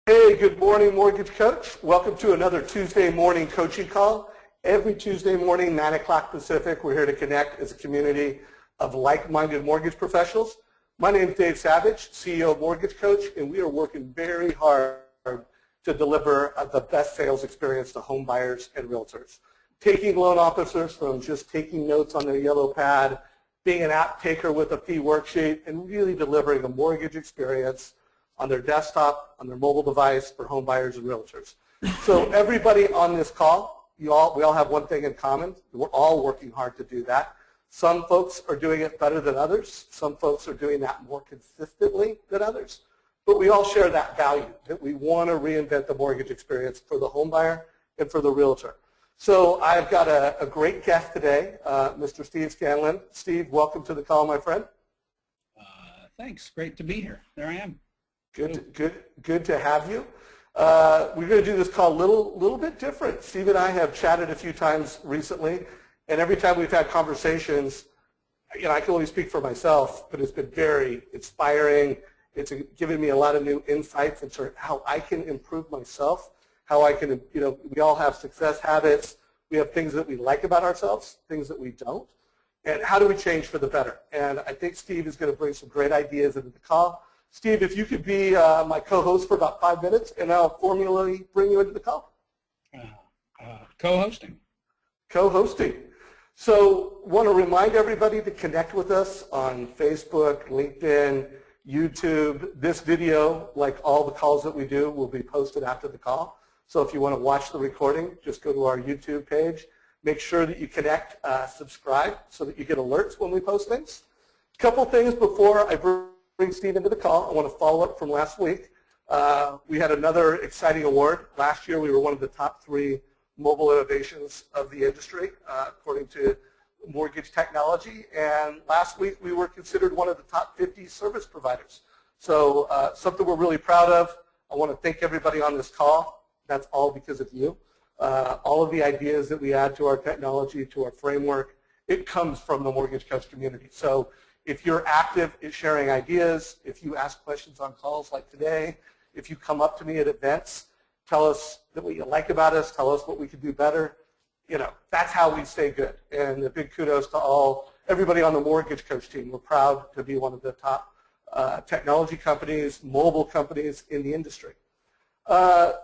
Hey, good morning, Mortgage Coach. Welcome to another Tuesday morning coaching call. Every Tuesday morning, 9 o'clock Pacific, we're here to connect as a community of like-minded mortgage professionals. My name is Dave Savage, CEO of Mortgage Coach, and we are working very hard to deliver the best sales experience to home buyers and realtors. Taking loan officers from just taking notes on their yellow pad, being an app taker with a fee worksheet, and really delivering a mortgage experience on their desktop, on their mobile device for home buyers and realtors. So everybody on this call, we all have one thing in common. We're all working hard to do that. Some folks are doing it better than others. Some folks are doing that more consistently than others. But we all share that value, that we want to reinvent the mortgage experience for the home buyer and for the realtor. So I've got a great guest today, Mr. Steve Scanlon. Steve, welcome to the call, my friend. Thanks. Great to be here. There I am. Good to have you. We're going to do this call a little bit different. Steve and I have chatted a few times recently, and every time we've had conversations, I can only speak for myself, but it's been very inspiring. It's given me a lot of new insights into how I can improve myself, how I can, we all have success habits. We have things that we like about ourselves, things that we don't, and how do we change for the better? And I think Steve is going to bring some great ideas into the call. Steve, if you could be my co-host for about 5 minutes, and I'll formally bring you into the call. Co-hosting. Co-hosting. So want to remind everybody to connect with us on Facebook, LinkedIn, YouTube. This video, like all the calls that we do, will be posted after the call. So if you want to watch the recording, just go to our YouTube page. Make sure that you connect, subscribe, so that you get alerts when we post things. A couple things before I bring Steve into the call. I want to follow up from last week. We had another exciting award. Last year we were one of the top 3 mobile innovations of the industry, according to Mortgage Technology. And last week we were considered one of the top 50 service providers. So something we're really proud of. I want to thank everybody on this call. That's all because of you. All of the ideas that we add to our technology, to our framework, it comes from the Mortgage Coach community. So if you're active in sharing ideas, if you ask questions on calls like today, if you come up to me at events, tell us what you like about us, tell us what we could do better, that's how we stay good. And a big kudos to everybody on the Mortgage Coach team. We're proud to be one of the top technology companies, mobile companies in the industry. Kind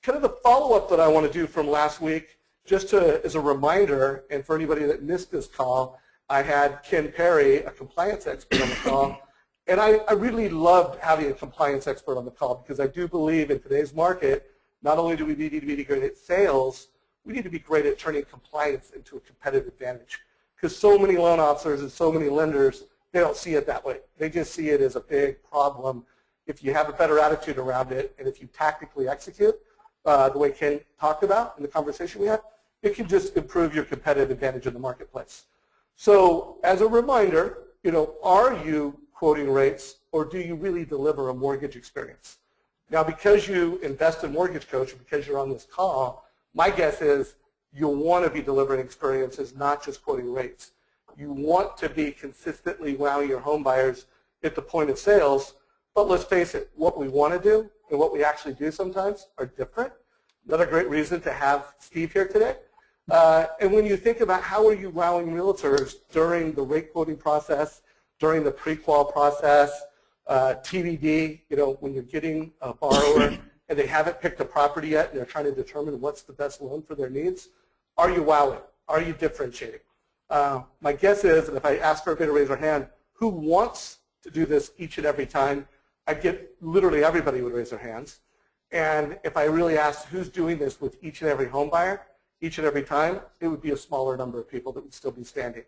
of the follow-up that I want to do from last week, just as a reminder, and for anybody that missed this call, I had Ken Perry, a compliance expert, on the call, and I really loved having a compliance expert on the call because I do believe in today's market, not only do we need to be great at sales, we need to be great at turning compliance into a competitive advantage because so many loan officers and so many lenders, they don't see it that way. They just see it as a big problem. If you have a better attitude around it and if you tactically execute the way Ken talked about in the conversation we had, it can just improve your competitive advantage in the marketplace. So as a reminder, are you quoting rates or do you really deliver a mortgage experience? Now, because you invest in Mortgage Coach or because you're on this call, my guess is you'll want to be delivering experiences, not just quoting rates. You want to be consistently wowing your home buyers at the point of sales, but let's face it, what we want to do and what we actually do sometimes are different. Another great reason to have Steve here today. And when you think about how are you wowing realtors during the rate quoting process, during the pre-qual process, TBD, when you're getting a borrower and they haven't picked a property yet and they're trying to determine what's the best loan for their needs, are you wowing? Are you differentiating? My guess is, and if I ask everybody to raise their hand, who wants to do this each and every time, I'd get literally everybody would raise their hands. And if I really asked who's doing this with each and every home buyer, each and every time, it would be a smaller number of people that would still be standing.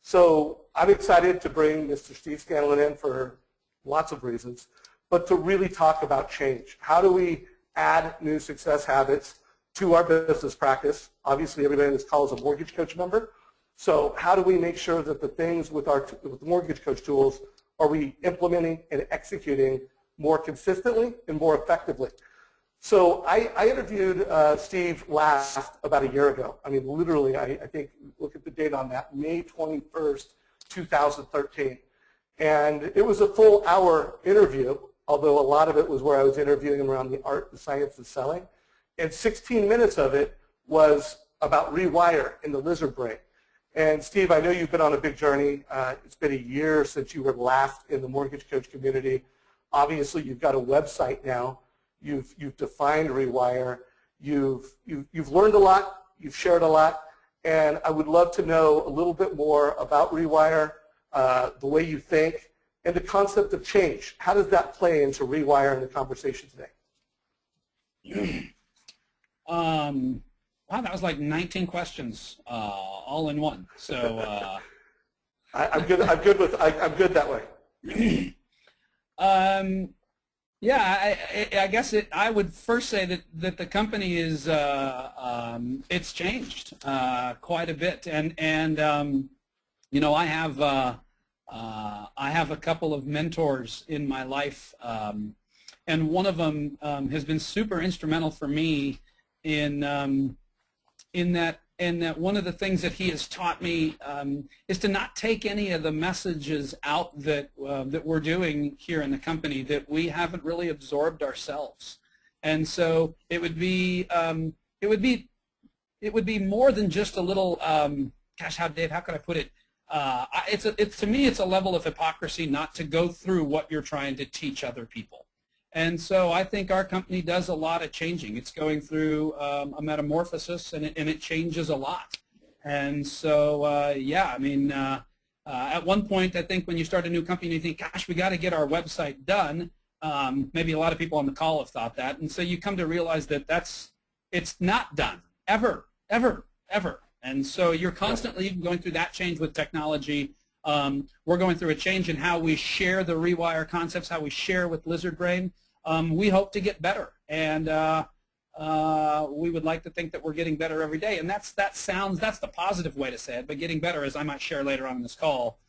So I'm excited to bring Mr. Steve Scanlon in for lots of reasons, but to really talk about change. How do we add new success habits to our business practice? Obviously, everybody on this call is a Mortgage Coach member. So how do we make sure that the things with the Mortgage Coach tools are we implementing and executing more consistently and more effectively? So I interviewed Steve last about a year ago. I mean, literally, I think, look at the date on that, May 21st, 2013. And it was a full hour interview. although a lot of it was where I was interviewing him around the art and science of selling. And 16 minutes of it was about Rewire in the lizard brain. And Steve, I know you've been on a big journey. It's been a year since you were last in the mortgage coach community. Obviously, you've got a website now. You've defined Rewire. You've learned a lot. You've shared a lot. And I would love to know a little bit more about Rewire, the way you think, and the concept of change. How does that play into Rewire in the conversation today? Wow, that was like 19 questions all in one. So I'm good that way. Yeah, I guess I would first say that the company is it's changed quite a bit, and you know, I have a couple of mentors in my life, and one of them has been super instrumental for me in that one of the things that he has taught me is to not take any of the messages out that we're doing here in the company that we haven't really absorbed ourselves. And so it would be more than just a little gosh, Dave, how could I put it? To me, it's a level of hypocrisy not to go through what you're trying to teach other people. And so I think our company does a lot of changing. It's going through a metamorphosis, and it changes a lot. And so, yeah, I mean, at one point, I think when you start a new company, you think, gosh, we got to get our website done. Maybe a lot of people on the call have thought that. And so you come to realize that it's not done, ever, ever, ever. And so you're constantly going through that change with technology. We're going through a change in how we share the Rewire concepts, how we share with Lizard Brain. We hope to get better, and we would like to think that we're getting better every day. And that's the positive way to say it. But getting better, as I might share later on in this call,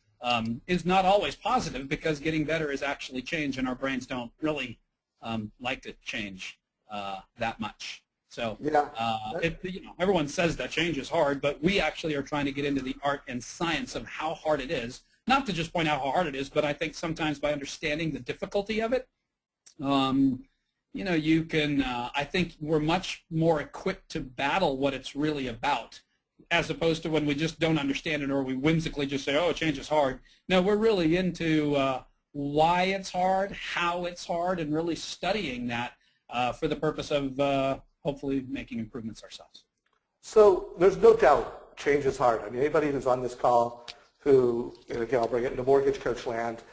is not always positive, because getting better is actually change, and our brains don't really like to change that much. So yeah. You know, everyone says that change is hard, but we actually are trying to get into the art and science of how hard it is. Not to just point out how hard it is, but I think sometimes by understanding the difficulty of it, you know, you can, I think we're much more equipped to battle what it's really about, as opposed to when we just don't understand it, or we whimsically just say, oh, change is hard. No, we're really into why it's hard, how it's hard, and really studying that for the purpose of hopefully making improvements ourselves. So there's no doubt change is hard. I mean, anybody who's on this call who, and again, I'll bring it into mortgage coach land,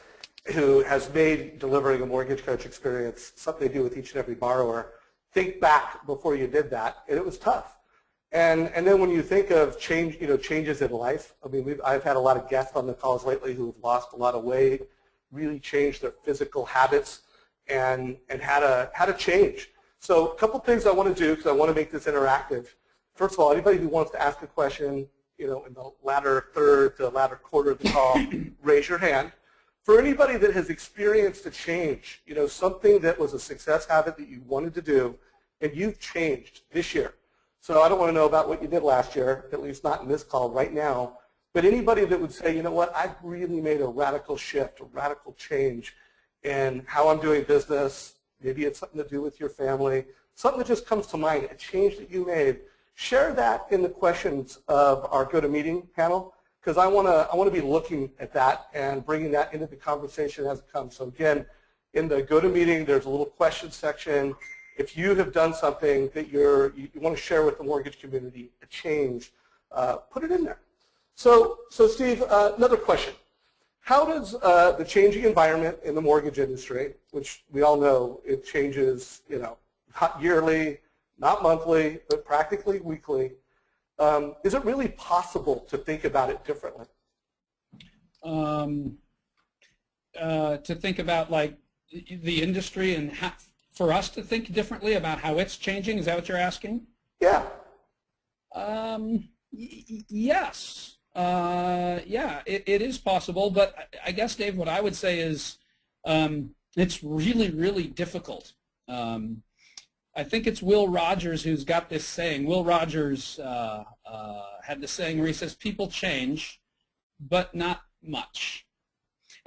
who has made delivering a mortgage coach experience something to do with each and every borrower, think back before you did that, and it was tough. And then when you think of change, you know, changes in life, I mean, I've had a lot of guests on the calls lately who have lost a lot of weight, really changed their physical habits, and had a change. So a couple things I want to do, because I want to make this interactive. First of all, anybody who wants to ask a question, you know, in the latter third to latter quarter of the call, raise your hand. For anybody that has experienced a change, you know, something that was a success habit that you wanted to do, and you've changed this year. So I don't want to know about what you did last year, at least not in this call right now, but anybody that would say, you know what, I've really made a radical shift, a radical change in how I'm doing business. Maybe it's something to do with your family, something that just comes to mind, a change that you made. Share that in the questions of our GoToMeeting panel, because I want to be looking at that and bringing that into the conversation as it comes. So again, in the GoToMeeting, there's a little question section. If you have done something that you want to share with the mortgage community, a change, put it in there. So Steve, another question. How does the changing environment in the mortgage industry, which we all know it changes, you know, not yearly, not monthly, but practically weekly, is it really possible to think about it differently? To think about, like, the industry and for us to think differently about how it's changing, is that what you're asking? Yeah. Yes. Yeah, it is possible, but I guess, Dave, what I would say is it's really, really difficult. I think it's Will Rogers who's got this saying. Will Rogers had this saying where he says, people change, but not much.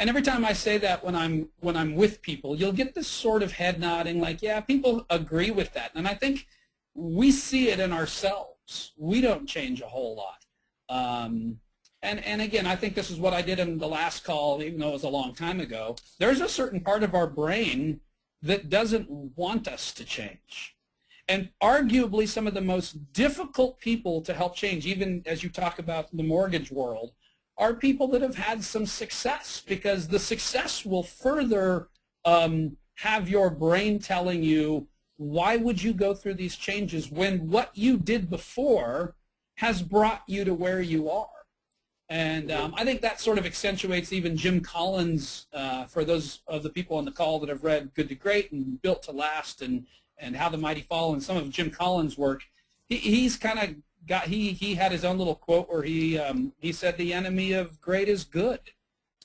And every time I say that when I'm with people, you'll get this sort of head nodding like, yeah, people agree with that. And I think we see it in ourselves. We don't change a whole lot. And again, I think this is what I did in the last call, even though it was a long time ago. There's a certain part of our brain that doesn't want us to change. And arguably some of the most difficult people to help change, even as you talk about the mortgage world, are people that have had some success, because the success will further have your brain telling you, why would you go through these changes when what you did before has brought you to where you are? And I think that sort of accentuates even Jim Collins, for those of the people on the call that have read Good to Great and Built to Last and How the Mighty Fall and some of Jim Collins' work. He's kind of got, he had his own little quote where he said the enemy of great is good.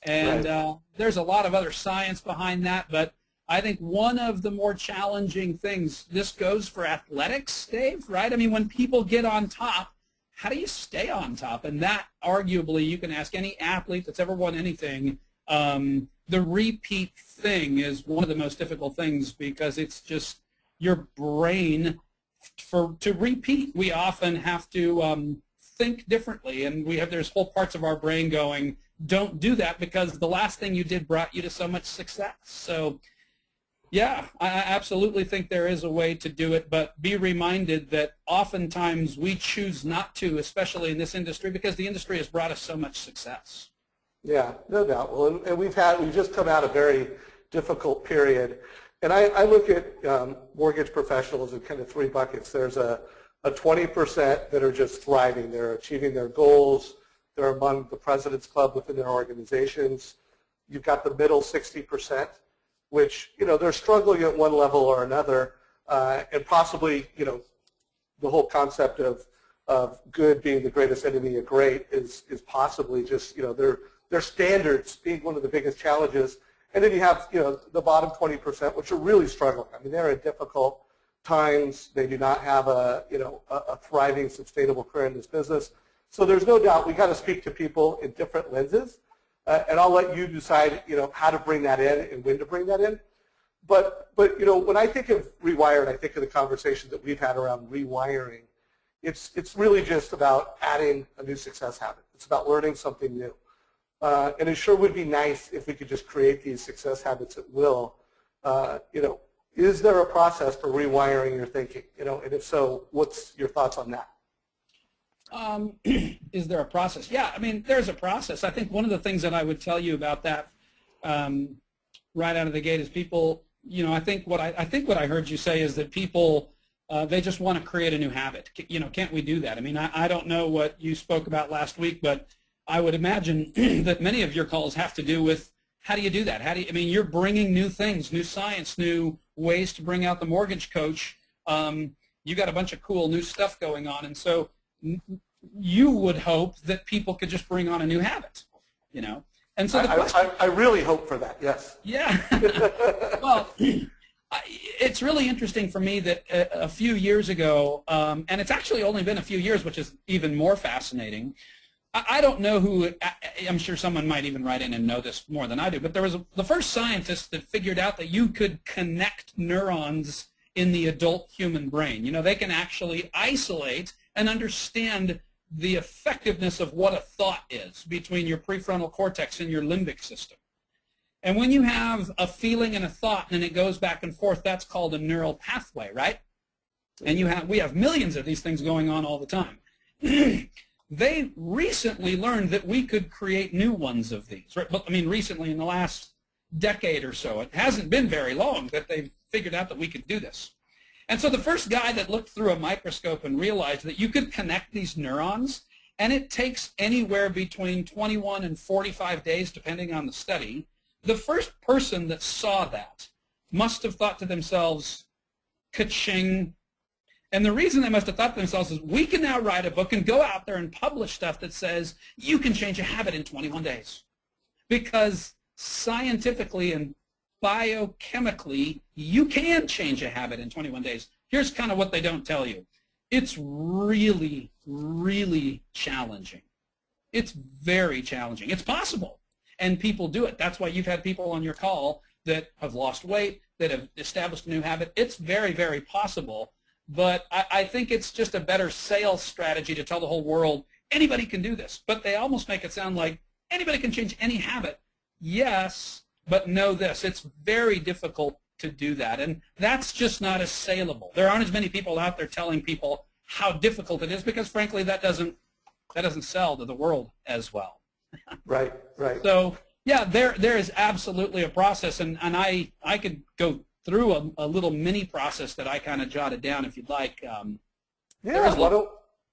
And right. There's a lot of other science behind that, but I think one of the more challenging things, this goes for athletics, Dave, right? I mean, when people get on top, how do you stay on top? And that, arguably, you can ask any athlete that's ever won anything, the repeat thing is one of the most difficult things, because it's just your brain, to repeat, we often have to think differently, and there's whole parts of our brain going, don't do that, because the last thing you did brought you to so much success. So yeah, I absolutely think there is a way to do it, but be reminded that oftentimes we choose not to, especially in this industry, because the industry has brought us so much success. Yeah, no doubt. Well, and we've just come out of a very difficult period. And I look at mortgage professionals in kind of three buckets. There's a 20% that are just thriving. They're achieving their goals. They're among the President's Club within their organizations. You've got the middle 60%, which, they're struggling at one level or another, and possibly, the whole concept of good being the greatest enemy of great is possibly just, their standards being one of the biggest challenges. And then you have, the bottom 20%, which are really struggling. I mean, they're in difficult times. They do not have a thriving, sustainable career in this business. So there's no doubt we got to speak to people in different lenses. And I'll let you decide, how to bring that in and when to bring that in. But when I think of Rewired, I think of the conversation that we've had around rewiring. It's really just about adding a new success habit. It's about learning something new. And it sure would be nice if we could just create these success habits at will. Is there a process for rewiring your thinking? And if so, what's your thoughts on that? Is there a process? Yeah, I mean, there's a process. I think one of the things that I would tell you about that right out of the gate is people, I think what I heard you say is that people, they just want to create a new habit. Can't we do that? I mean, I don't know what you spoke about last week, but I would imagine that many of your calls have to do with how do you do that? I mean, you're bringing new things, new science, new ways to bring out the mortgage coach. You got a bunch of cool new stuff going on, and so you would hope that people could just bring on a new habit, And so I really hope for that. Yes. Yeah. Well, it's really interesting for me that a few years ago, and it's actually only been a few years, which is even more fascinating. I don't know who, I'm sure someone might even write in and know this more than I do, but there was the first scientist that figured out that you could connect neurons in the adult human brain. They can actually isolate and understand the effectiveness of what a thought is between your prefrontal cortex and your limbic system. And when you have a feeling and a thought and it goes back and forth, that's called a neural pathway, right? And we have millions of these things going on all the time. They recently learned that we could create new ones of these. Right? But, I mean, recently in the last decade or so, it hasn't been very long that they've figured out that we could do this. And so the first guy that looked through a microscope and realized that you could connect these neurons, and it takes anywhere between 21 and 45 days, depending on the study, the first person that saw that must have thought to themselves, ka-ching. And the reason they must have thought to themselves is, we can now write a book and go out there and publish stuff that says you can change a habit in 21 days. Because scientifically and biochemically, you can change a habit in 21 days. Here's kind of what they don't tell you. It's really, really challenging. It's very challenging. It's possible. And people do it. That's why you've had people on your call that have lost weight, that have established a new habit. It's very, very possible. But I think it's just a better sales strategy to tell the whole world, anybody can do this. But they almost make it sound like anybody can change any habit. Yes, but know this. It's very difficult to do that. And that's just not as saleable. There aren't as many people out there telling people how difficult it is because, frankly, that doesn't sell to the world as well. Right, right. So, yeah, there is absolutely a process, and I could go through a little mini process that I kind of jotted down if you'd like. Yeah,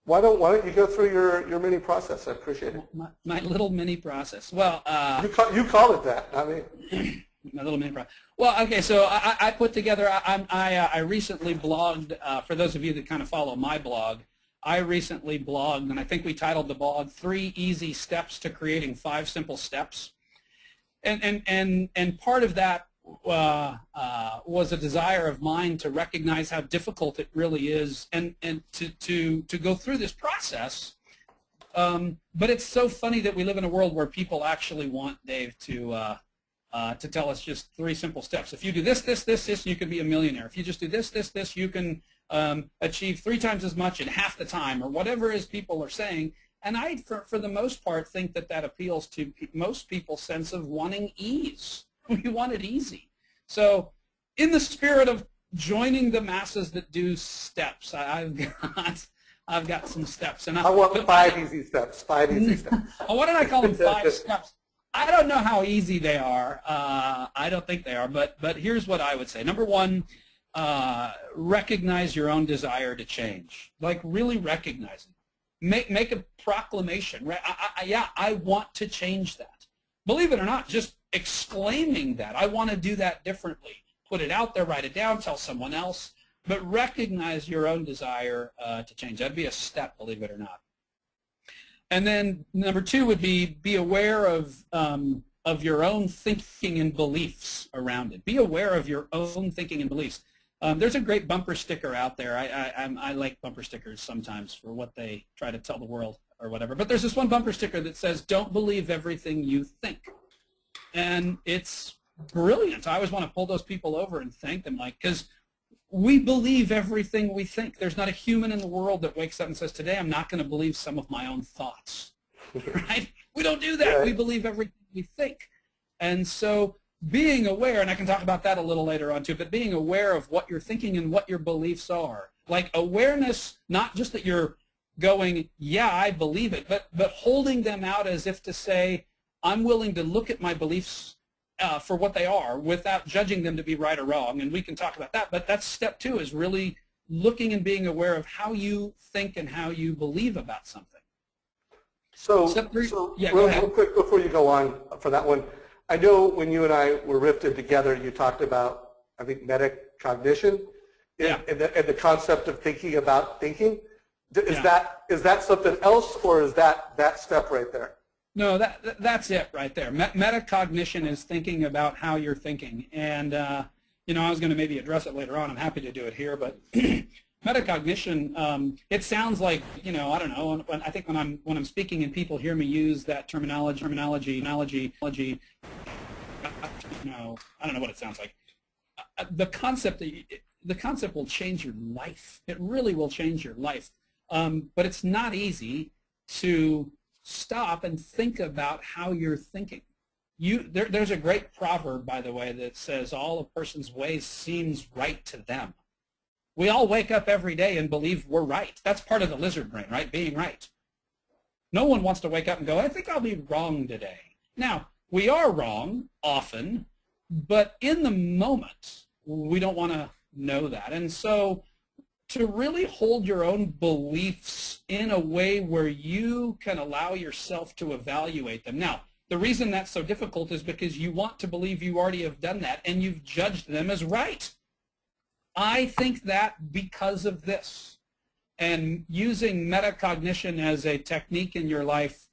why don't you go through your mini process? I appreciate it. My little mini process. Well, you call it that. I mean, my little mini process. Well, okay. So I put together. I recently blogged. For those of you that kind of follow my blog, I recently blogged, and I think we titled the blog 3 Easy Steps to Creating 5 Simple Steps. And part of that was a desire of mine to recognize how difficult it really is, and to go through this process. But it's so funny that we live in a world where people actually want Dave to tell us just 3 simple steps. If you do this, this, this, this, you can be a millionaire. If you just do this, this, this, you can achieve 3 times as much in half the time, or whatever it is people are saying. And I, for the most part, think that appeals to most people's sense of wanting ease. We want it easy. So in the spirit of joining the masses that do steps, I've got some steps. And I want 5 easy steps, 5 easy steps. Why don't I call them 5 steps? I don't know how easy they are. I don't think they are, but here's what I would say. Number 1, recognize your own desire to change. Like, really recognize it. Make a proclamation. Yeah, I want to change that. Believe it or not, just exclaiming that. I want to do that differently. Put it out there, write it down, tell someone else, but recognize your own desire to change. That'd be a step, believe it or not. And then number 2 would be aware of your own thinking and beliefs around it. Be aware of your own thinking and beliefs. There's a great bumper sticker out there. I like bumper stickers sometimes for what they try to tell the world or whatever. But there's this one bumper sticker that says, "Don't believe everything you think." And it's brilliant. I always want to pull those people over and thank them, because we believe everything we think. There's not a human in the world that wakes up and says, "Today I'm not going to believe some of my own thoughts." Right? We don't do that. Right. We believe everything we think. And so being aware, and I can talk about that a little later on too, but being aware of what you're thinking and what your beliefs are. Like awareness, not just that you're going, yeah, I believe it, but holding them out as if to say, I'm willing to look at my beliefs for what they are without judging them to be right or wrong. And we can talk about that, but that's step 2, is really looking and being aware of how you think and how you believe about something. So, Step 3, yeah, real go ahead. quick before you go on for that one, I know when you and I were rifted together, you talked about, I think, metacognition and the concept of thinking about thinking. Is that something else, or is that step right there? No, that's it right there. Metacognition is thinking about how you're thinking. And, I was going to maybe address it later on. I'm happy to do it here. But metacognition, it sounds like, I don't know. I think when I'm speaking and people hear me use that terminology, I don't know what it sounds like. The concept will change your life. It really will change your life. But it's not easy to stop and think about how you're thinking. There's a great proverb, by the way, that says all a person's ways seems right to them. We all wake up every day and believe we're right. That's part of the lizard brain, right? Being right. No one wants to wake up and go, I think I'll be wrong today. Now, we are wrong often, but in the moment, we don't want to know that. And so to really hold your own beliefs in a way where you can allow yourself to evaluate them. Now, the reason that's so difficult is because you want to believe you already have done that and you've judged them as right. I think that because of this. And using metacognition as a technique in your life,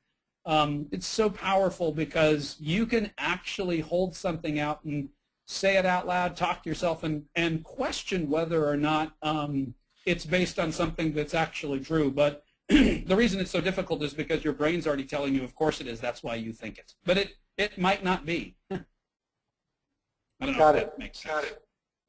it's so powerful because you can actually hold something out and say it out loud, talk to yourself, and question whether or not it's based on something that's actually true. But the reason it's so difficult is because your brain's already telling you, of course it is, that's why you think it. But it might not be. I don't know if that makes sense. Got it.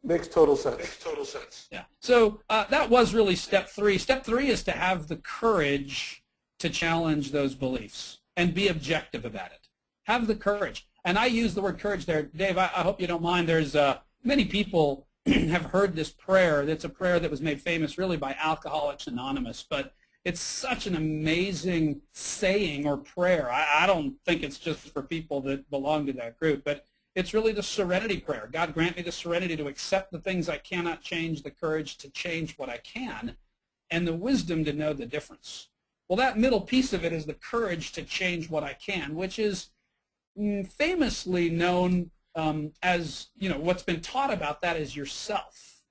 Makes total sense. Makes total sense. Yeah. So that was really step 3. Step 3 is to have the courage to challenge those beliefs and be objective about it. Have the courage. And I use the word courage there. Dave, I hope you don't mind. There's many people have heard this prayer. It's a prayer that was made famous really by Alcoholics Anonymous, but it's such an amazing saying or prayer. I don't think it's just for people that belong to that group, but it's really the serenity prayer. God grant me the serenity to accept the things I cannot change, the courage to change what I can, and the wisdom to know the difference. Well, that middle piece of it is the courage to change what I can, which is famously known as, what's been taught about that is yourself.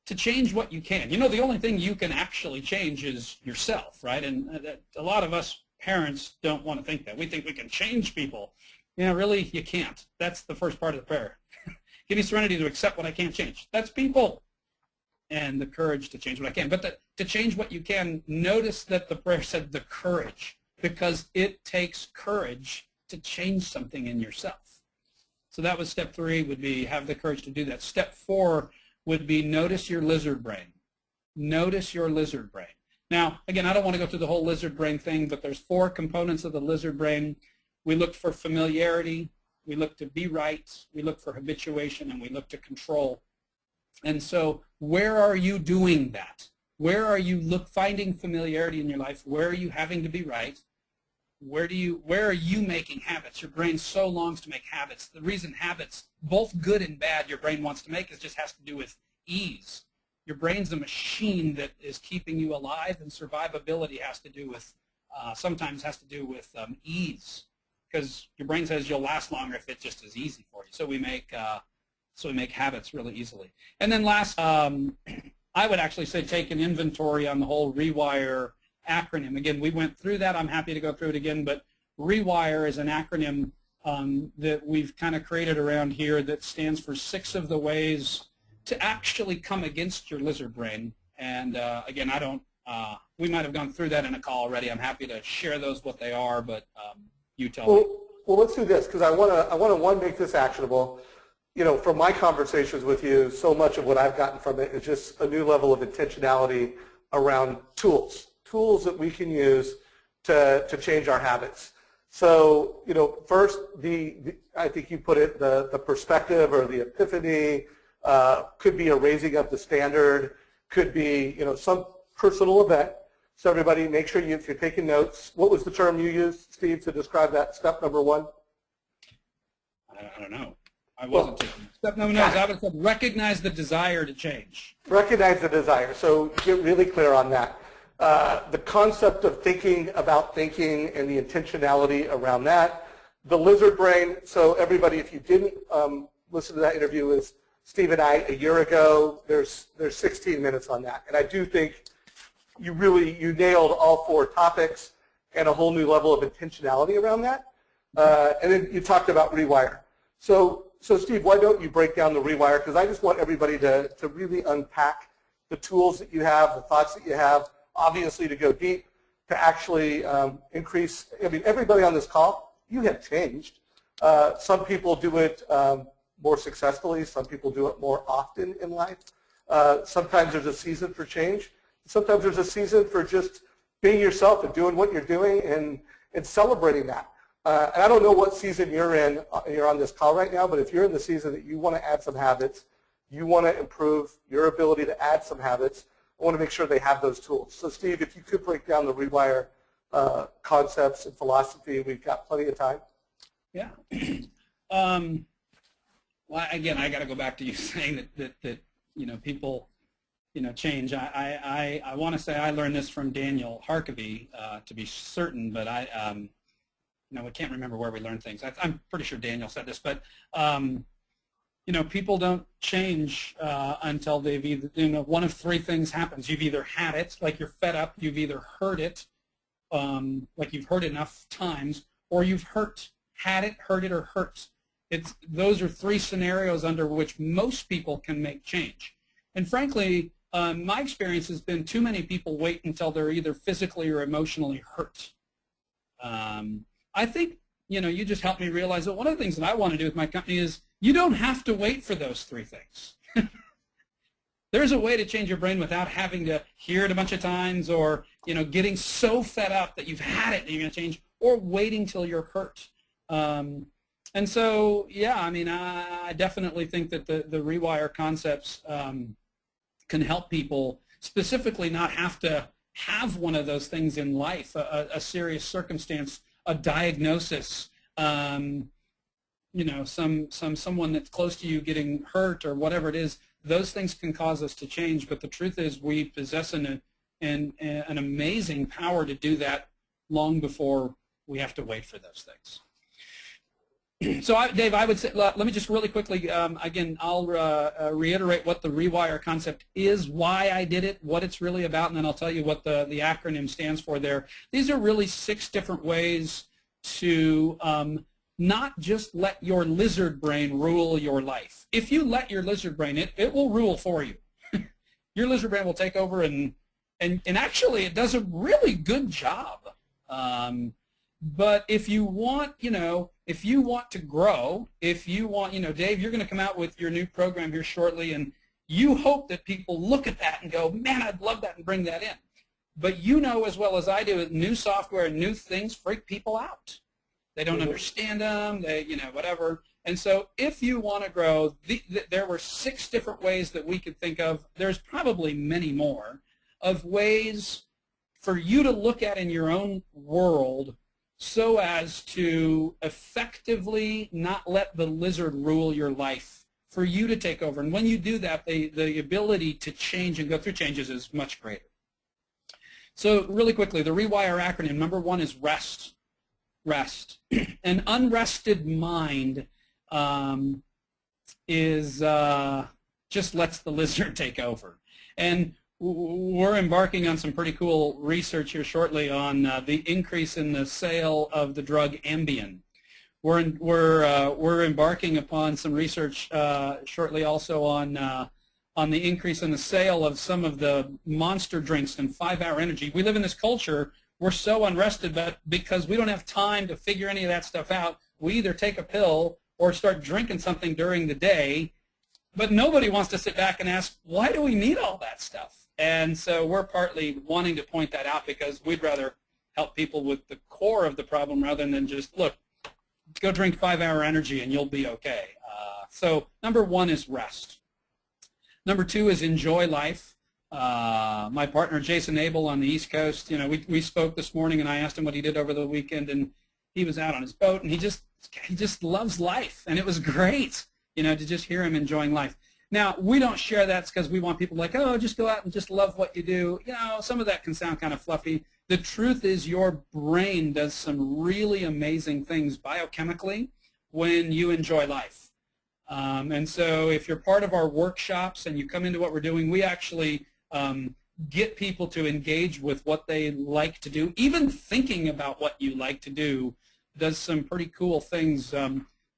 To change what you can. The only thing you can actually change is yourself, right? And a lot of us parents don't want to think that. We think we can change people. Really, you can't. That's the first part of the prayer. Give me serenity to accept what I can't change. That's people. And the courage to change what I can. But to change what you can, notice that the prayer said the courage, because it takes courage to change something in yourself. So that was step 3, would be have the courage to do that. Step 4 would be notice your lizard brain. Notice your lizard brain. Now, again, I don't want to go through the whole lizard brain thing, but there's 4 components of the lizard brain. We look for familiarity, we look to be right, we look for habituation, and we look to control. And so where are you doing that? Where are you finding familiarity in your life? Where are you having to be right? Where are you making habits? Your brain so longs to make habits. The reason habits, both good and bad, your brain wants to make just has to do with ease. Your brain's a machine that is keeping you alive, and survivability has to do with, sometimes has to do with ease, because your brain says you'll last longer if it just is easy for you. So we make habits really easily. And then last, I would actually say take an inventory on the whole Rewire acronym. Again, we went through that. I'm happy to go through it again, but Rewire is an acronym that we've kind of created around here that stands for 6 of the ways to actually come against your lizard brain. And again, we might have gone through that in a call already. I'm happy to share those, what they are, but you tell me. Well, let's do this, because I want to make this actionable. From my conversations with you, so much of what I've gotten from it is just a new level of intentionality around tools that we can use to change our habits. So, first, I think you put it, the perspective or the epiphany could be a raising of the standard, could be, some personal event. So everybody, make sure if you're taking notes, what was the term you used, Steve, to describe that step number 1? I don't know. I wasn't taking it. Step number 9 is I would have said recognize the desire to change. Recognize the desire. So get really clear on that. The concept of thinking about thinking and the intentionality around that. The lizard brain. So everybody, if you didn't listen to that interview with Steve and I a year ago, there's 16 minutes on that. And I do think you nailed all 4 topics and a whole new level of intentionality around that. And then you talked about Rewire. So Steve, why don't you break down the Rewire? Because I just want everybody to really unpack the tools that you have, the thoughts that you have, obviously to go deep, to actually increase. Everybody on this call, you have changed. Some people do it more successfully. Some people do it more often in life. Sometimes there's a season for change. Sometimes there's a season for just being yourself and doing what you're doing and celebrating that. And I don't know what season you're in. You're on this call right now, but if you're in the season that you want to add some habits, you want to improve your ability to add some habits, I want to make sure they have those tools. So Steve, if you could break down the Rewire concepts and philosophy, we've got plenty of time. Yeah. Well, again, I got to go back to you saying that people change. I want to say I learned this from Daniel Harkavy to be certain, but I can't remember where we learned things. I'm pretty sure Daniel said this, but people don't change until they've either, one of 3 things happens. You've either had it, like you're fed up, you've either heard it, like you've heard enough times, or you've had it, heard it, or hurt. Those are 3 scenarios under which most people can make change. And frankly, my experience has been too many people wait until they're either physically or emotionally hurt. I think, you just helped me realize that one of the things that I want to do with my company is you don't have to wait for those three things. There's a way to change your brain without having to hear it a bunch of times or, getting so fed up that you've had it and you're going to change, or waiting till you're hurt. And so, yeah, I mean, I definitely think that the Rewire concepts can help people specifically not have to have one of those things in life, a serious circumstance, a diagnosis, someone that's close to you getting hurt or whatever it is. Those things can cause us to change, but the truth is we possess an amazing power to do that long before we have to wait for those things. So, Dave, I would say, let me just really quickly, again, I'll reiterate what the Rewire concept is, why I did it, what it's really about, and then I'll tell you what the acronym stands for there. These are really 6 different ways to not just let your lizard brain rule your life. If you let your lizard brain, it will rule for you. Your lizard brain will take over, and actually it does a really good job. But if you want, if you want to grow, if you want, Dave, you're going to come out with your new program here shortly, and you hope that people look at that and go, man, I'd love that, and bring that in. But you know as well as I do, new software and new things freak people out. They don't understand them, they, whatever. And so if you want to grow, there were 6 different ways that we could think of. There's probably many more of ways for you to look at in your own world so as to effectively not let the lizard rule your life, for you to take over. And when you do that, the ability to change and go through changes is much greater. So really quickly, the Rewire acronym, number 1 is REST. Rest. An unrested mind is just lets the lizard take over. And we're embarking on some pretty cool research here shortly on the increase in the sale of the drug Ambien. We're embarking upon some research shortly also on the increase in the sale of some of the monster drinks and 5-hour energy. We live in this culture. We're so unrested, but because we don't have time to figure any of that stuff out, we either take a pill or start drinking something during the day, but nobody wants to sit back and ask, why do we need all that stuff? And so we're partly wanting to point that out because we'd rather help people with the core of the problem rather than just, look, go drink 5-hour energy and you'll be okay. So number 1 is rest. Number 2 is enjoy life. My partner Jason Abel on the East Coast, we spoke this morning, and I asked him what he did over the weekend, and he was out on his boat, and he just loves life, and it was great, to just hear him enjoying life. Now, we don't share that because we want people like, oh, just go out and just love what you do. Some of that can sound kind of fluffy. The truth is your brain does some really amazing things biochemically when you enjoy life. And so if you're part of our workshops and you come into what we're doing, we actually get people to engage with what they like to do. Even thinking about what you like to do does some pretty cool things.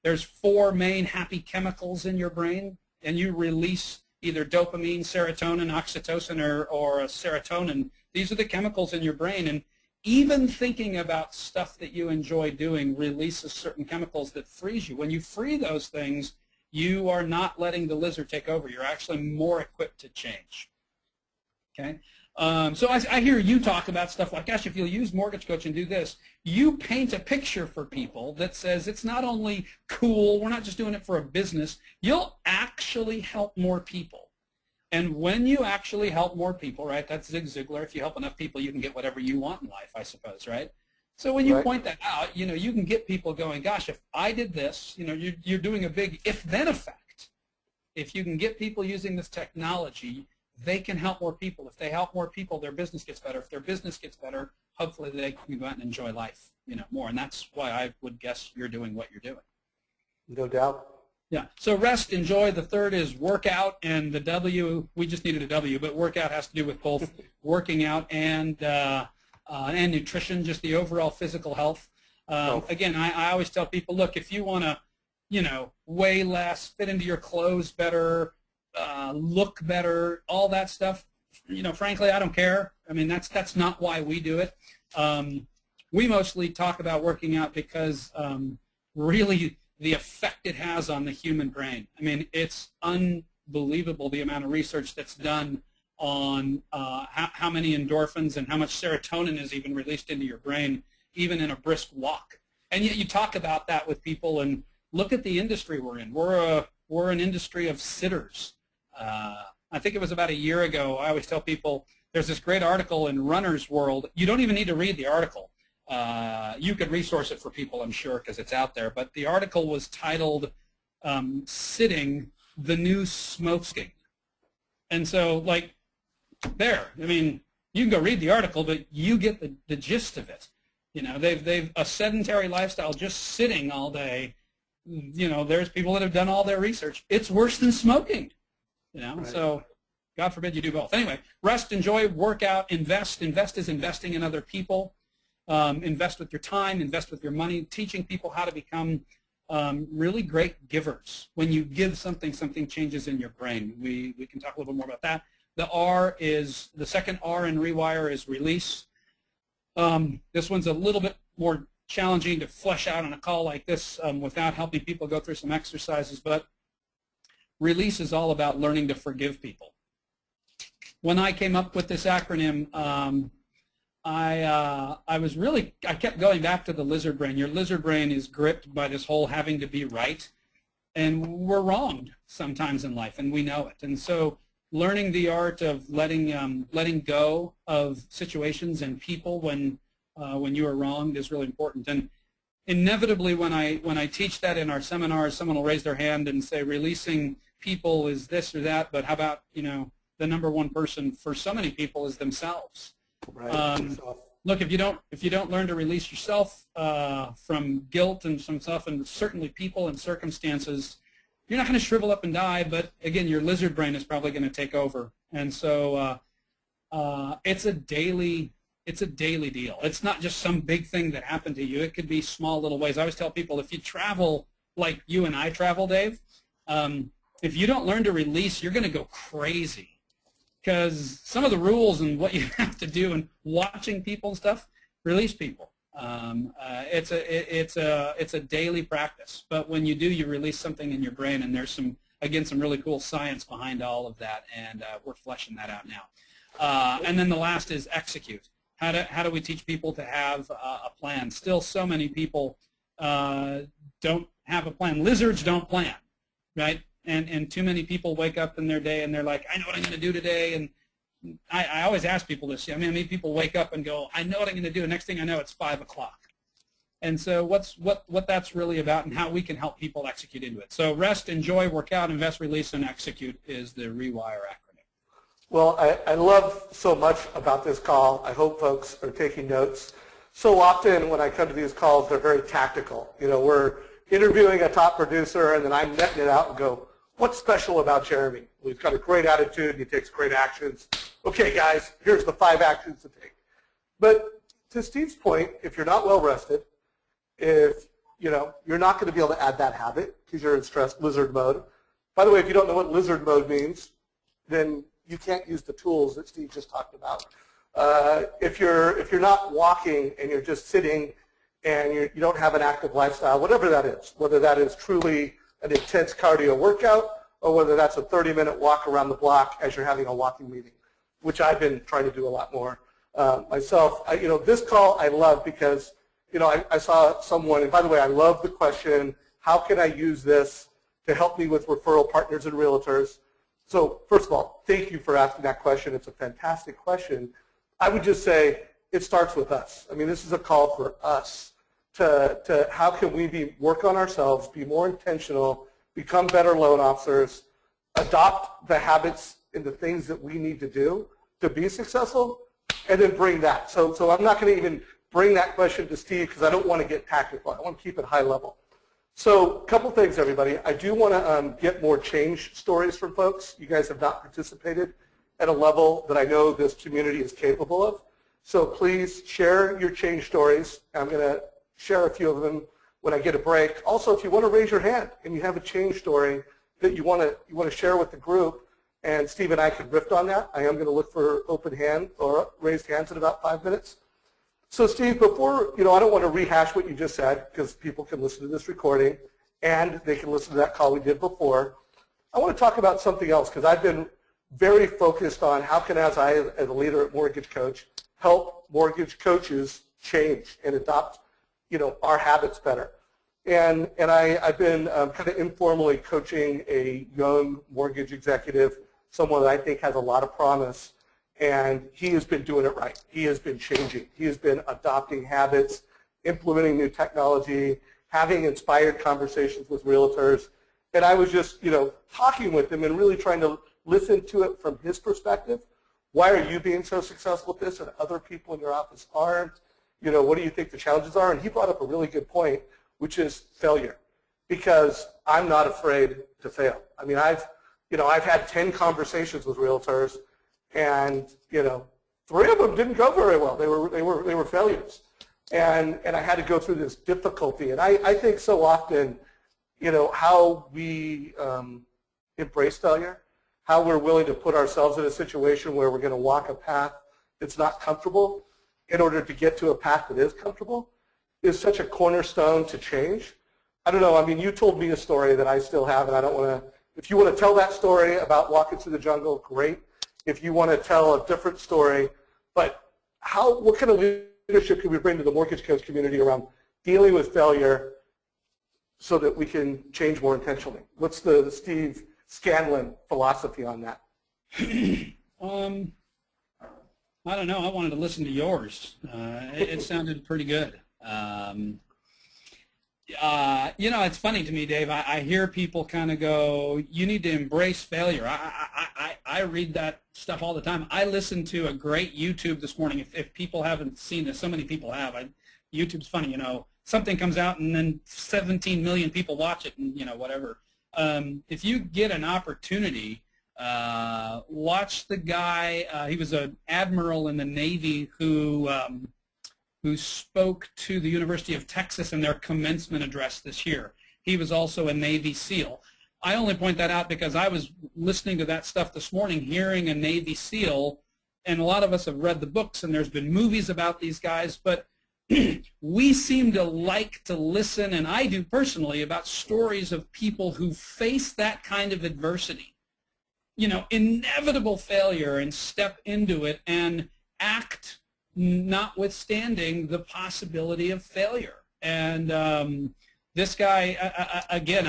There's 4 main happy chemicals in your brain, and you release either dopamine, serotonin, oxytocin, or serotonin. These are the chemicals in your brain, and even thinking about stuff that you enjoy doing releases certain chemicals that frees you. When you free those things, you are not letting the lizard take over. You're actually more equipped to change. Okay? So I hear you talk about stuff like, gosh, if you'll use Mortgage Coach and do this, you paint a picture for people that says it's not only cool, we're not just doing it for a business, you'll actually help more people. And when you actually help more people, right, that's Zig Ziglar, if you help enough people, you can get whatever you want in life, I suppose, right? So when you point that out, you can get people going, gosh, if I did this, you're doing a big if-then effect. If you can get people using this technology, they can help more people. If they help more people, their business gets better. If their business gets better, hopefully they can go out and enjoy life, more. And that's why I would guess you're doing what you're doing. No doubt. Yeah. So rest, enjoy. The third is workout, and the W, we just needed a W, but workout has to do with both working out and nutrition, just the overall physical health. Again, I always tell people, look, if you want to, weigh less, fit into your clothes better, look better, all that stuff. You know, frankly, I don't care. I mean, that's not why we do it. We mostly talk about working out because really the effect it has on the human brain. I mean, it's unbelievable the amount of research that's done on how many endorphins and how much serotonin is even released into your brain, even in a brisk walk. And yet you talk about that with people, and look at the industry we're in. We're an industry of sitters. I think it was about a year ago, I always tell people, there's this great article in Runner's World. You don't even need to read the article. You could resource it for people, I'm sure, because it's out there. But the article was titled, Sitting, the New Smoking. And so, like, there, I mean, you can go read the article, but you get the gist of it. You know, they've a sedentary lifestyle, just sitting all day. You know, there's people that have done all their research. It's worse than smoking. You know, right. So God forbid you do both. Anyway, rest, enjoy, work out, invest. Invest is investing in other people. Invest with your time, invest with your money, teaching people how to become really great givers. When you give something, something changes in your brain. We can talk a little bit more about that. The second R in Rewire is release. This one's a little bit more challenging to flesh out on a call like this without helping people go through some exercises, but release is all about learning to forgive people. When I came up with this acronym, I kept going back to the lizard brain. Your lizard brain is gripped by this whole having to be right, and we're wronged sometimes in life, and we know it. And so learning the art of letting go of situations and people when you are wronged is really important. And inevitably, when I teach that in our seminars, someone will raise their hand and say, releasing people is this or that, but how about, you know, the number one person for so many people is themselves. Right. Look, if you don't learn to release yourself from guilt and some stuff, and certainly people and circumstances, you're not going to shrivel up and die. But again, your lizard brain is probably going to take over, and so it's a daily deal. It's not just some big thing that happened to you. It could be small little ways. I always tell people, if you travel like you and I travel, Dave, if you don't learn to release, you're going to go crazy. Because some of the rules and what you have to do and watching people and stuff, release people. It's a daily practice. But when you do, you release something in your brain, and there's some really cool science behind all of that, and we're fleshing that out now. And then the last is execute. How do we teach people to have a plan? Still, so many people don't have a plan. Lizards don't plan, right? And too many people wake up in their day and they're like, I know what I'm going to do today. And I always ask people this. I mean, people wake up and go, I know what I'm going to do. And next thing I know, it's 5 o'clock. And so what that's really about and how we can help people execute into it. So rest, enjoy, work out, invest, release, and execute is the Rewire acronym. Well, I love so much about this call. I hope folks are taking notes. So often when I come to these calls, they're very tactical. You know, we're interviewing a top producer, and then I'm netting it out and go, what's special about Jeremy? Well, he's got a great attitude, he takes great actions. Okay, guys, here's the 5 actions to take. But to Steve's point, if you're not well rested, if you're not going to be able to add that habit because you're in stress lizard mode. By the way, if you don't know what lizard mode means, then you can't use the tools that Steve just talked about. If you're not walking and you're just sitting and you don't have an active lifestyle, whatever that is, whether that is truly an intense cardio workout or whether that's a 30-minute walk around the block as you're having a walking meeting, which I've been trying to do a lot more myself. This call I love because I saw someone, and by the way, I love the question, how can I use this to help me with referral partners and realtors? So first of all, thank you for asking that question. It's a fantastic question. I would just say it starts with us. I mean, this is a call for us to how can we work on ourselves, be more intentional, become better loan officers, adopt the habits and the things that we need to do to be successful, and then bring that. So I'm not going to even bring that question to Steve because I don't want to get tactical. I want to keep it high level. So a couple things, everybody. I do want to get more change stories from folks. You guys have not participated at a level that I know this community is capable of. So please share your change stories. I'm going to share a few of them when I get a break. Also, if you want to raise your hand and you have a change story that you want to share with the group, and Steve and I can riff on that. I am going to look for open hand or raised hands in about 5 minutes. So Steve, before, I don't want to rehash what you just said because people can listen to this recording and they can listen to that call we did before. I want to talk about something else because I've been very focused on how can, as a leader at Mortgage Coach, help mortgage coaches change and adopt, our habits better. And I've been kind of informally coaching a young mortgage executive, someone that I think has a lot of promise, and he has been doing it right. He has been changing. He has been adopting habits, implementing new technology, having inspired conversations with realtors. And I was just, talking with him and really trying to listen to it from his perspective. Why are you being so successful with this and other people in your office aren't? What do you think the challenges are? And he brought up a really good point, which is failure, because I'm not afraid to fail. I mean, I've had 10 conversations with realtors, and 3 of them didn't go very well. They were failures, and I had to go through this difficulty. And I think so often, how we embrace failure, how we're willing to put ourselves in a situation where we're going to walk a path that's not comfortable in order to get to a path that is comfortable, is such a cornerstone to change. I don't know, I mean, you told me a story that I still have, and I don't want to, if you want to tell that story about walking through the jungle, great. If you want to tell a different story, but what kind of leadership can we bring to the mortgage coach community around dealing with failure so that we can change more intentionally? What's the Steve Scanlon philosophy on that? I don't know. I wanted to listen to yours. It sounded pretty good. It's funny to me, Dave. I hear people kind of go, you need to embrace failure. I read that stuff all the time. I listened to a great YouTube this morning. If people haven't seen this, so many people have. YouTube's funny, something comes out and then 17 million people watch it and, whatever. If you get an opportunity, watch the guy. He was an admiral in the Navy who spoke to the University of Texas in their commencement address this year. He was also a Navy SEAL. I only point that out because I was listening to that stuff this morning, hearing a Navy SEAL, and a lot of us have read the books and there's been movies about these guys, but we seem to like to listen, and I do personally, about stories of people who face that kind of adversity, inevitable failure, and step into it and act notwithstanding the possibility of failure. And this guy, again,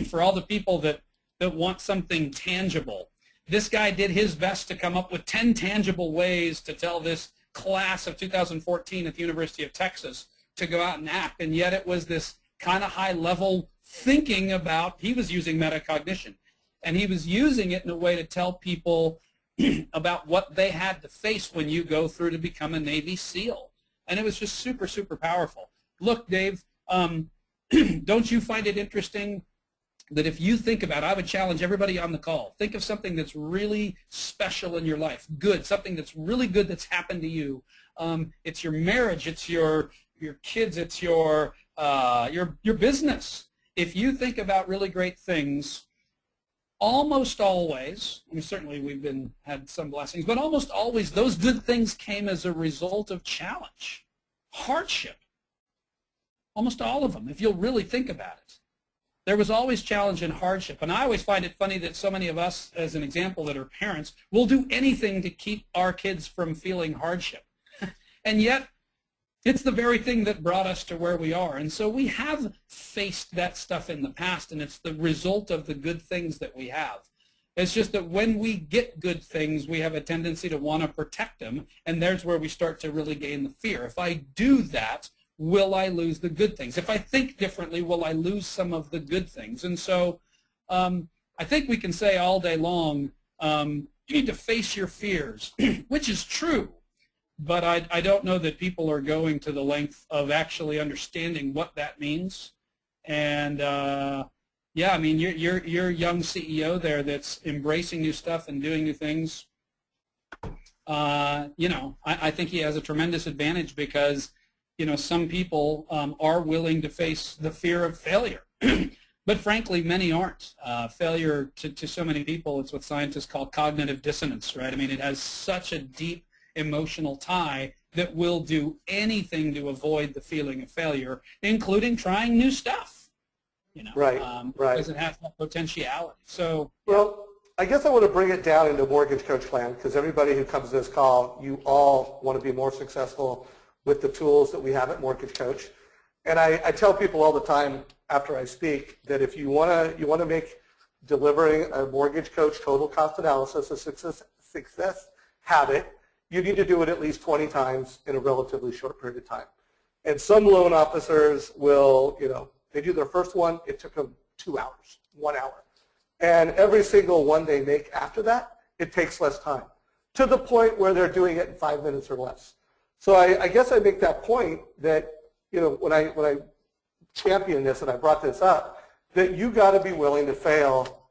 for all the people that want something tangible, this guy did his best to come up with 10 tangible ways to tell this class of 2014 at the University of Texas to go out and act, and yet it was this kind of high-level thinking about, he was using metacognition, and he was using it in a way to tell people about what they had to face when you go through to become a Navy SEAL. And it was just super, super powerful. Look, Dave, don't you find it interesting that if you think about, I would challenge everybody on the call, think of something that's really special in your life, good, something that's really good that's happened to you. It's your marriage, it's your kids, it's your business. If you think about really great things, almost always, I mean, certainly we've had some blessings, but almost always those good things came as a result of challenge, hardship. Almost all of them, if you'll really think about it. There was always challenge and hardship. And I always find it funny that so many of us, as an example, that are parents, will do anything to keep our kids from feeling hardship. And yet, it's the very thing that brought us to where we are. And so we have faced that stuff in the past, and it's the result of the good things that we have. It's just that when we get good things, we have a tendency to want to protect them, and there's where we start to really gain the fear. If I do that, will I lose the good things? If I think differently, will I lose some of the good things? And so I think we can say all day long, you need to face your fears, which is true. But I don't know that people are going to the length of actually understanding what that means. And yeah, I mean, you're a young CEO there that's embracing new stuff and doing new things. I think he has a tremendous advantage because some people are willing to face the fear of failure. But frankly, many aren't. Failure to so many people, it's what scientists call cognitive dissonance, right? I mean, it has such a deep emotional tie that we'll do anything to avoid the feeling of failure, including trying new stuff, you know, Right, right. because it has that potentiality. So, well, I guess I want to bring it down into mortgage coach land, because everybody who comes to this call, you all want to be more successful with the tools that we have at Mortgage Coach. And I tell people all the time after I speak that if you want to make delivering a Mortgage Coach total cost analysis a success habit, you need to do it at least 20 times in a relatively short period of time. And some loan officers will, you know, they do their first one, it took them 2 hours, 1 hour. And every single one they make after that, it takes less time, to the point where they're doing it in 5 minutes or less. So I guess I make that point that, you know, when I champion this and I brought this up, that you got to be willing to fail.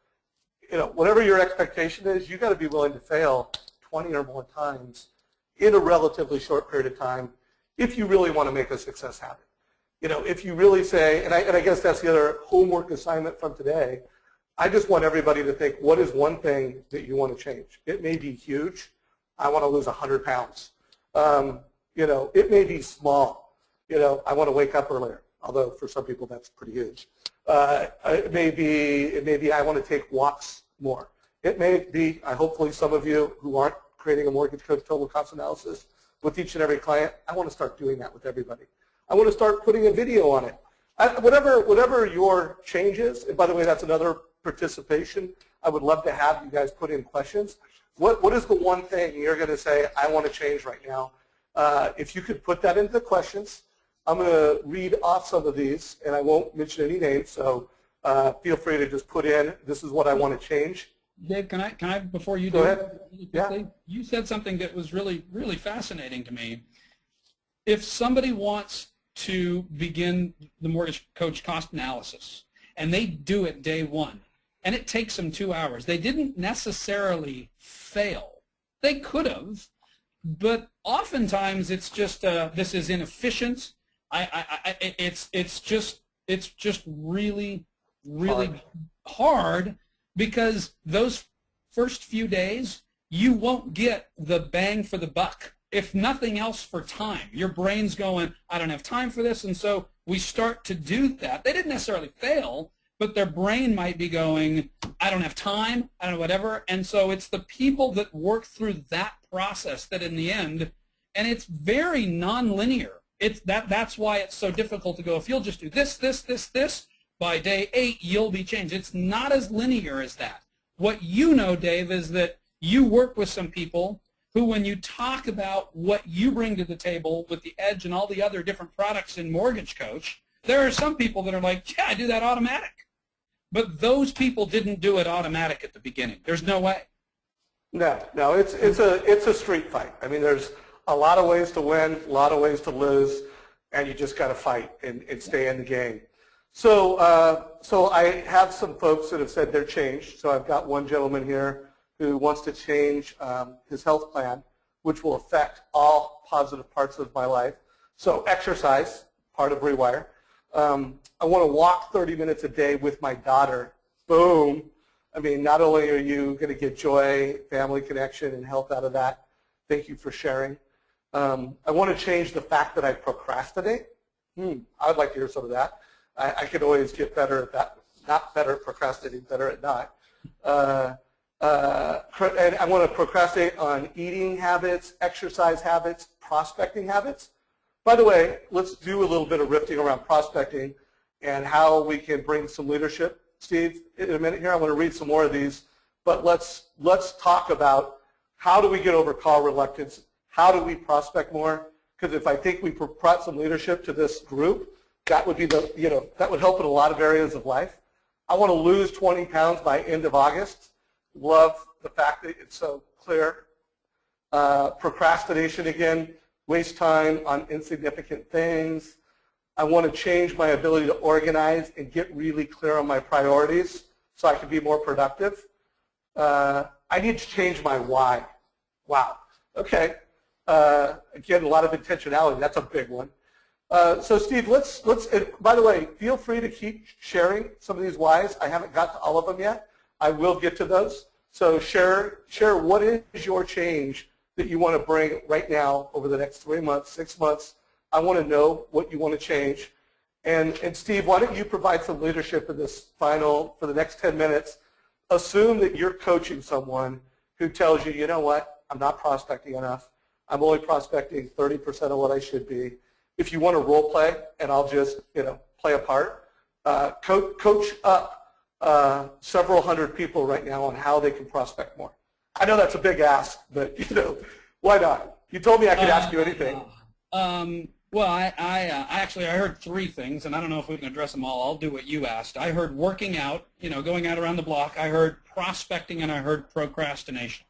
You know, whatever your expectation is, you got to be willing to fail 20 or more times in a relatively short period of time if you really want to make a success happen. You know, if you really say, and I guess that's the other homework assignment from today, I just want everybody to think, what is one thing that you want to change? It may be huge. I want to lose 100 pounds. You know, it may be small. You know, I want to wake up earlier, although for some people that's pretty huge. It may be I want to take walks more. It may be, hopefully some of you who aren't creating a Mortgage Coach total cost analysis with each and every client, I want to start doing that with everybody. I want to start putting a video on it. Whatever your change is, and by the way, that's another participation. I would love to have you guys put in questions. What is the one thing you're going to say, I want to change right now? If you could put that into the questions, I'm going to read off some of these, and I won't mention any names, so feel free to just put in, this is what I want to change. Dave, can I before you Go do ahead. Really quickly, yeah. You said something that was really, really fascinating to me. If somebody wants to begin the Mortgage Coach cost analysis, and they do it day one, and it takes them 2 hours, they didn't necessarily fail. They could have, but oftentimes it's just this is inefficient. It's just really hard because those first few days you won't get the bang for the buck. If nothing else, for time. Your brain's going, I don't have time for this, and so we start to do that. They didn't necessarily fail, but their brain might be going, I don't have time, I don't know, whatever. And so it's the people that work through that process that in the end, and it's very nonlinear. That's why it's so difficult to go, if you'll just do this, by day 8 you'll be changed. It's not as linear as that. What you know, Dave, is that you work with some people who, when you talk about what you bring to the table with the Edge and all the other different products in Mortgage Coach, there are some people that are like, yeah, I do that automatic. But those people didn't do it automatic at the beginning. There's no way. No, it's a street fight. I mean, there's a lot of ways to win, a lot of ways to lose, and you just got to fight and stay in the game. So I have some folks that have said they're changed. So I've got one gentleman here who wants to change his health plan, which will affect all positive parts of my life. So exercise, part of Rewire. I want to walk 30 minutes a day with my daughter. Boom. I mean, not only are you going to get joy, family connection, and health out of that, thank you for sharing. I want to change the fact that I procrastinate. I would like to hear some of that. I could always get better at that. Not better at procrastinating, better at not. And I want to procrastinate on eating habits, exercise habits, prospecting habits. By the way, let's do a little bit of riffing around prospecting and how we can bring some leadership. Steve, in a minute here, I want to read some more of these, but let's talk about how do we get over call reluctance, how do we prospect more, because if I think we brought some leadership to this group, that would be that would help in a lot of areas of life. I want to lose 20 pounds by end of August. Love the fact that it's so clear. Procrastination again, waste time on insignificant things. I want to change my ability to organize and get really clear on my priorities so I can be more productive. I need to change my why. Wow. Okay. Again, a lot of intentionality. That's a big one. So Steve, and by the way, feel free to keep sharing some of these whys. I haven't got to all of them yet. I will get to those. So share what is your change that you want to bring right now over the next 3 months, 6 months. I want to know what you want to change. And Steve, why don't you provide some leadership in this for the next 10 minutes. Assume that you're coaching someone who tells you, you know what, I'm not prospecting enough. I'm only prospecting 30% of what I should be. If you want to role play, and I'll just play a part, coach up several hundred people right now on how they can prospect more. I know that's a big ask, but why not? You told me I could ask you anything. Well, I heard 3 things, and I don't know if we can address them all. I'll do what you asked. I heard working out, going out around the block. I heard prospecting, and I heard procrastination.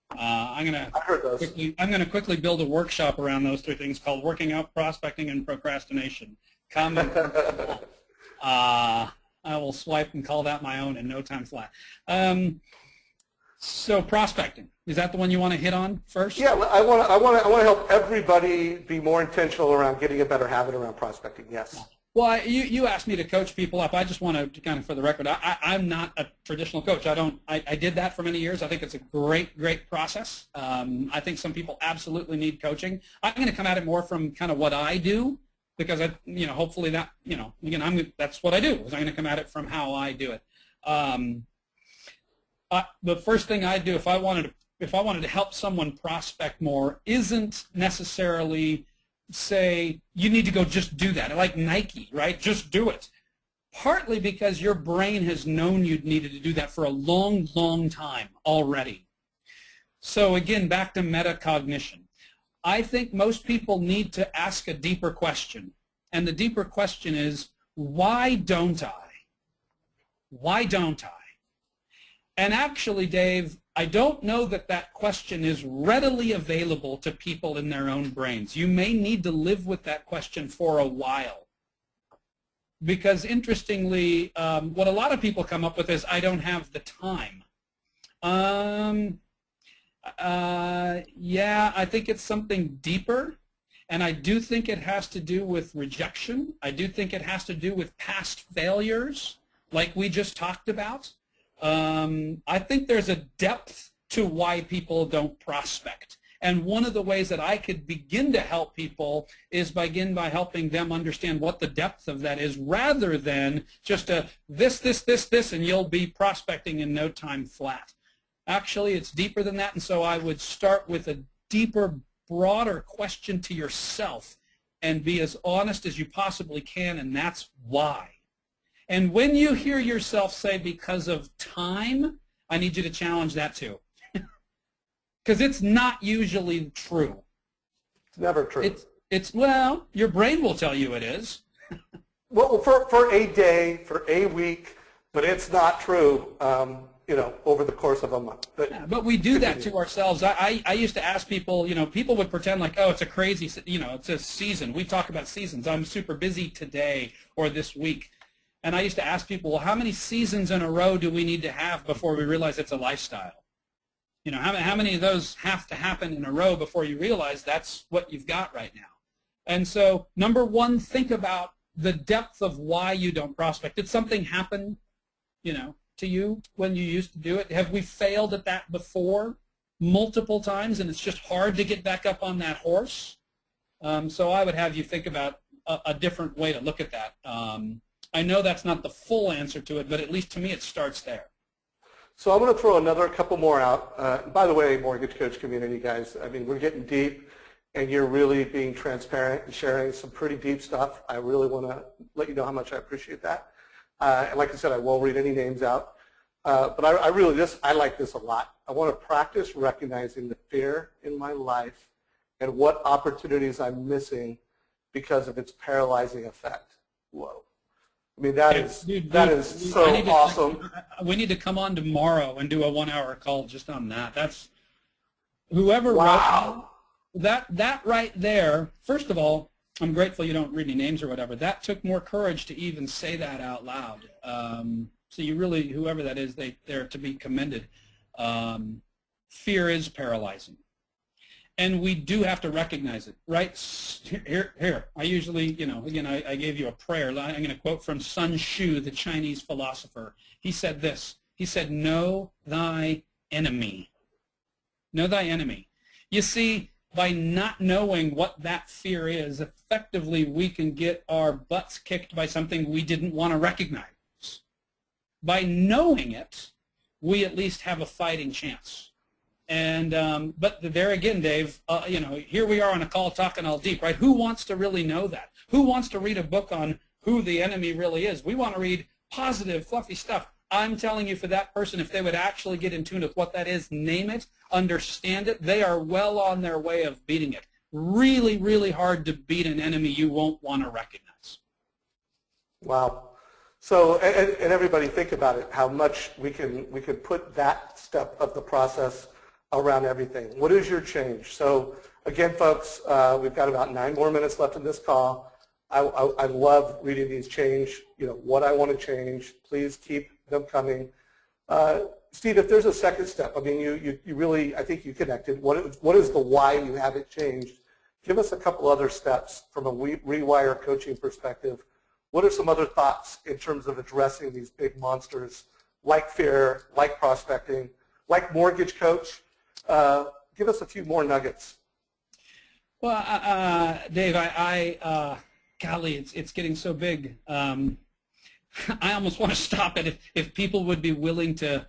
I'm going to quickly build a workshop around those 3 things called working out, prospecting, and procrastination. Comment. I will swipe and call that my own in no time flat. So prospecting, is that the one you want to hit on first? Yeah, I want to help everybody be more intentional around getting a better habit around prospecting. Yes. Well, you asked me to coach people up. I just want to kind of, for the record, I'm not a traditional coach. I did that for many years. I think it's a great process. I think some people absolutely need coaching. I'm going to come at it more from kind of what I do, because hopefully that, again, that's what I do. Is I'm going to come at it from how I do it. The first thing I do if I wanted to help someone prospect more isn't necessarily say you need to go just do that, like Nike, right? Just do it. Partly because your brain has known you needed to do that for a long time already. So again, back to metacognition. I think most people need to ask a deeper question, and the deeper question is, why don't I? Why don't I? And actually, Dave, I don't know that question is readily available to people in their own brains. You may need to live with that question for a while. Because interestingly, what a lot of people come up with is, I don't have the time. Yeah, I think it's something deeper. And I do think it has to do with rejection. I do think it has to do with past failures, like we just talked about. I think there's a depth to why people don't prospect. And one of the ways that I could begin to help people is begin by helping them understand what the depth of that is, rather than just a this, and you'll be prospecting in no time flat. Actually, it's deeper than that, and so I would start with a deeper, broader question to yourself and be as honest as you possibly can, and that's why. And when you hear yourself say, because of time, I need you to challenge that too. Because it's not usually true. It's never true. Well, your brain will tell you it is. Well, for a day, for a week, but it's not true, over the course of a month. But we do that to ourselves. I used to ask people, people would pretend like, oh, it's a crazy, it's a season. We talk about seasons. I'm super busy today or this week. And I used to ask people, well, how many seasons in a row do we need to have before we realize it's a lifestyle? How many of those have to happen in a row before you realize that's what you've got right now? And so, number one, think about the depth of why you don't prospect. Did something happen, to you when you used to do it? Have we failed at that before multiple times, and it's just hard to get back up on that horse? So I would have you think about a different way to look at that. I know that's not the full answer to it, but at least to me it starts there. So I'm going to throw another couple more out. By the way, Mortgage Coach community, guys, we're getting deep, and you're really being transparent and sharing some pretty deep stuff. I really want to let you know how much I appreciate that. And like I said, I won't read any names out. But I like this a lot. I want to practice recognizing the fear in my life and what opportunities I'm missing because of its paralyzing effect. Whoa. That is so awesome. We need to come on tomorrow and do a 1-hour call just on that. That's whoever wow. wrote that right there. First of all, I'm grateful you don't read any names or whatever. That took more courage to even say that out loud. So you really, whoever that is, they're to be commended. Fear is paralyzing. And we do have to recognize it, right? Here. I usually, again, I gave you a prayer. I'm going to quote from Sun Tzu, the Chinese philosopher. He said this. He said, know thy enemy. Know thy enemy. You see, by not knowing what that fear is, effectively we can get our butts kicked by something we didn't want to recognize. By knowing it, we at least have a fighting chance. And but there again, Dave, here we are on a call talking all deep, right? Who wants to really know that? Who wants to read a book on who the enemy really is? We want to read positive, fluffy stuff. I'm telling you, for that person, if they would actually get in tune with what that is, name it, understand it, they are well on their way of beating it. Really, really hard to beat an enemy you won't want to recognize. Wow. So, and everybody think about it, how much we can put that step of the process around everything. What is your change? So again, folks, we've got about 9 more minutes left in this call. I love reading these change, what I want to change. Please keep them coming. Steve, if there's a second step, I mean, you really, I think you connected. What is the why you have it changed? Give us a couple other steps from a Rewire coaching perspective. What are some other thoughts in terms of addressing these big monsters like fear, like prospecting, like mortgage coach? Give us a few more nuggets. Well, Dave, golly, it's getting so big. I almost want to stop it if people would be willing to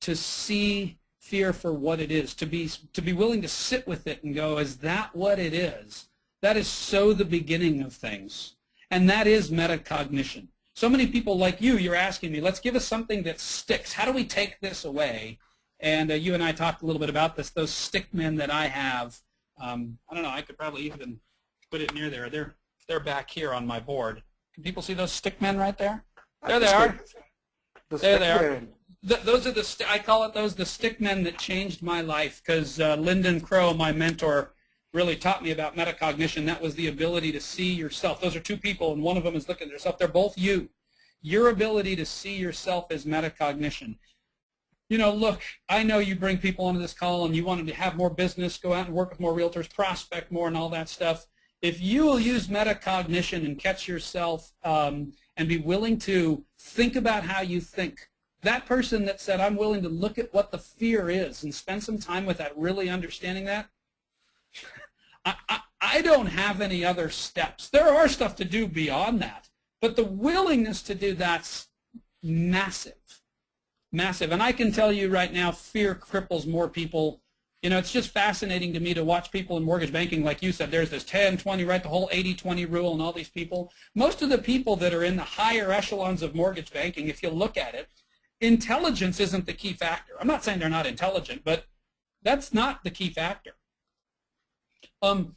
see fear for what it is, to be willing to sit with it and go, is that what it is? That is so the beginning of things. And that is metacognition. So many people like you're asking me, let's give us something that sticks. How do we take this away? And you and I talked a little bit about this, those stick men that I have. I don't know, I could probably even put it near there. They're back here on my board. Can people see those stick men right there? There they are. There they are. Those are I call it the stick men that changed my life, because Lyndon Crow, my mentor, really taught me about metacognition. That was the ability to see yourself. Those are 2 people, and one of them is looking at themselves. They're both you. Your ability to see yourself is metacognition. Look, I know you bring people onto this call and you want them to have more business, go out and work with more realtors, prospect more, and all that stuff. If you will use metacognition and catch yourself and be willing to think about how you think, that person that said, I'm willing to look at what the fear is and spend some time with that, really understanding that, I don't have any other steps. There are stuff to do beyond that, but the willingness to do that's massive. Massive. And I can tell you right now, fear cripples more people. It's just fascinating to me to watch people in mortgage banking, like you said, there's this 10-20, right, the whole 80-20 rule and all these people. Most of the people that are in the higher echelons of mortgage banking, if you look at it, intelligence isn't the key factor. I'm not saying they're not intelligent, but that's not the key factor.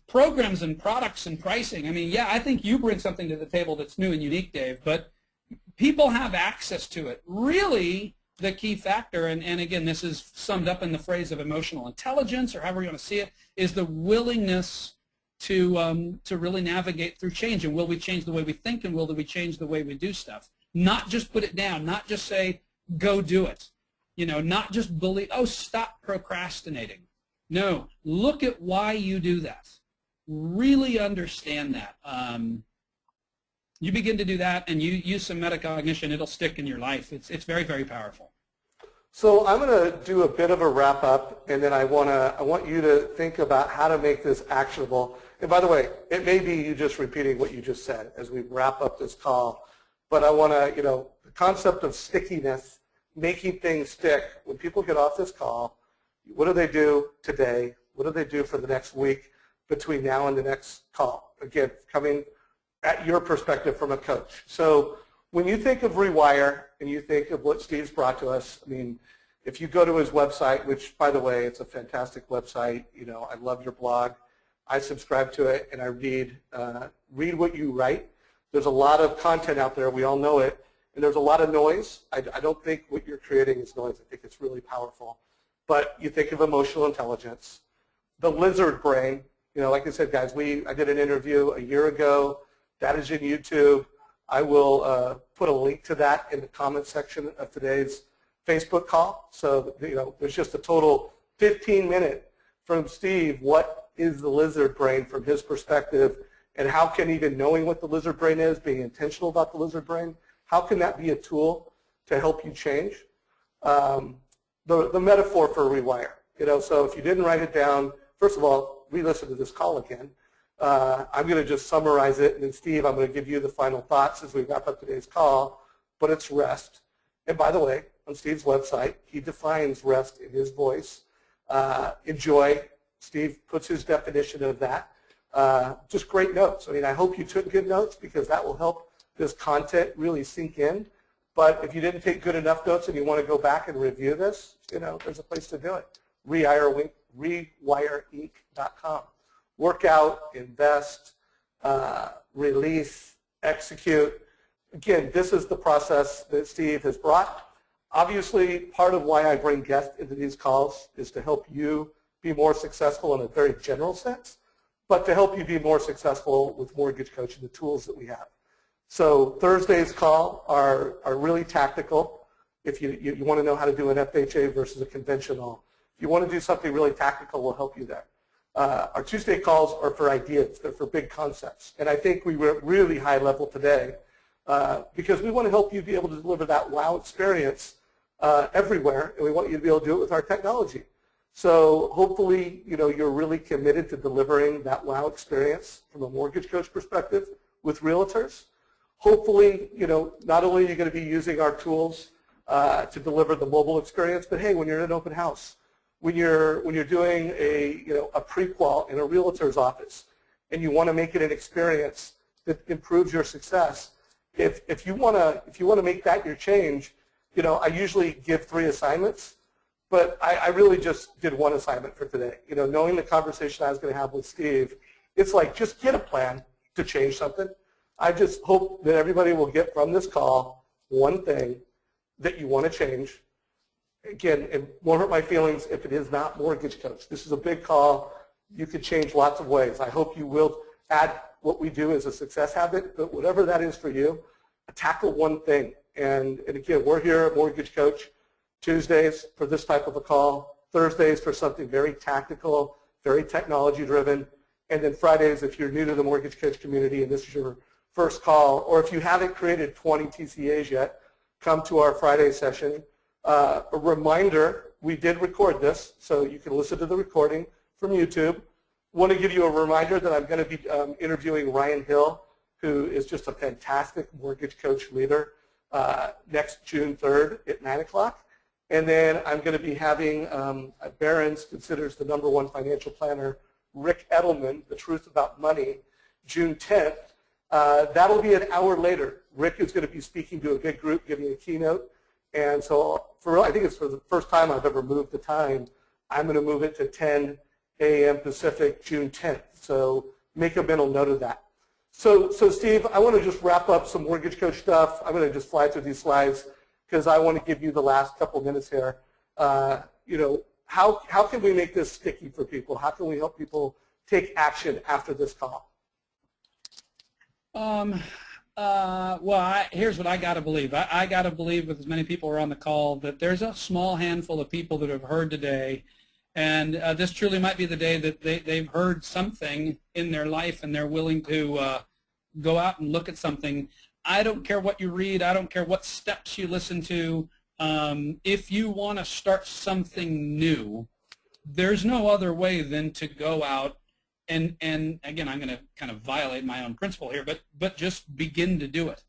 Programs and products and pricing, I mean, yeah, I think you bring something to the table that's new and unique, Dave, but people have access to it. Really, the key factor, and again, this is summed up in the phrase of emotional intelligence, or however you want to see it, is the willingness to really navigate through change. And will we change the way we think, and will we change the way we do stuff? Not just put it down, not just say, go do it. Not just believe, oh, stop procrastinating. No, look at why you do that. Really understand that. You begin to do that, and you use some metacognition, it'll stick in your life. It's very, very powerful. So I'm going to do a bit of a wrap up, and then I want you to think about how to make this actionable. And by the way, it may be you just repeating what you just said as we wrap up this call, but I want to, the concept of stickiness, making things stick. When people get off this call, what do they do today? What do they do for the next week between now and the next call? Again, coming at your perspective from a coach. So when you think of Rewire and you think of what Steve's brought to us, I mean, if you go to his website, which, by the way, it's a fantastic website. I love your blog. I subscribe to it, and I read what you write. There's a lot of content out there. We all know it. And there's a lot of noise. I don't think what you're creating is noise. I think it's really powerful. But you think of emotional intelligence. The lizard brain, like I said, guys, I did an interview a year ago. That is in YouTube. I will put a link to that in the comment section of today's Facebook call. So, there's just a total 15-minute from Steve, what is the lizard brain from his perspective, and how can even knowing what the lizard brain is, being intentional about the lizard brain, how can that be a tool to help you change? The metaphor for Rewire. So if you didn't write it down, first of all, re-listen to this call again. I'm going to just summarize it, and then Steve, I'm going to give you the final thoughts as we wrap up today's call, but it's rest. And by the way, on Steve's website, he defines rest in his voice. Enjoy. Steve puts his definition of that. Just great notes. I mean, I hope you took good notes because that will help this content really sink in. But if you didn't take good enough notes and you want to go back and review this, there's a place to do it. Rewireinc.com. Work out, invest, release, execute. Again, this is the process that Steve has brought. Obviously, part of why I bring guests into these calls is to help you be more successful in a very general sense, but to help you be more successful with mortgage coaching, the tools that we have. So Thursday's call are really tactical. If you want to know how to do an FHA versus a conventional, if you want to do something really tactical, we'll help you there. Our Tuesday calls are for ideas. They're for big concepts. And I think we were really high level today because we want to help you be able to deliver that wow experience everywhere, and we want you to be able to do it with our technology. So hopefully, you're really committed to delivering that wow experience from a mortgage coach perspective with Realtors. Hopefully, not only are you going to be using our tools to deliver the mobile experience, but hey, when you're in an open house, when you're doing a pre-qual in a Realtor's office, and you want to make it an experience that improves your success, if you want to make that your change, I usually give 3 assignments, but I really just did 1 assignment for today. Knowing the conversation I was going to have with Steve, it's like just get a plan to change something. I just hope that everybody will get from this call one thing that you want to change. Again, it won't hurt my feelings if it is not mortgage coach. This is a big call. You could change lots of ways. I hope you will add what we do as a success habit, but whatever that is for you, tackle one thing. And again, we're here at Mortgage Coach Tuesdays for this type of a call, Thursdays for something very tactical, very technology driven, and then Fridays if you're new to the Mortgage Coach community and this is your first call, or if you haven't created 20 TCAs yet, come to our Friday session. A reminder, we did record this, so you can listen to the recording from YouTube. Want to give you a reminder that I'm going to be interviewing Ryan Hill, who is just a fantastic mortgage coach leader, next June 3rd at 9 o'clock. And then I'm going to be having Barron's considers the #1 financial planner, Rick Edelman, The Truth About Money, June 10th. That'll be an hour later. Rick is going to be speaking to a big group, giving a keynote. And so I think it's for the first time I've ever moved the time. I'm going to move it to 10 a.m. Pacific, June 10th. So make a mental note of that. So Steve, I want to just wrap up some mortgage coach stuff. I'm going to just fly through these slides because I want to give you the last couple minutes here. How can we make this sticky for people? How can we help people take action after this call? Here's what I got to believe. I got to believe with as many people who are on the call that there's a small handful of people that have heard today, and this truly might be the day that they've heard something in their life and they're willing to go out and look at something. I don't care what you read. I don't care what steps you listen to. If you want to start something new, there's no other way than to go out and again, I'm going to kind of violate my own principle here, but just begin to do it.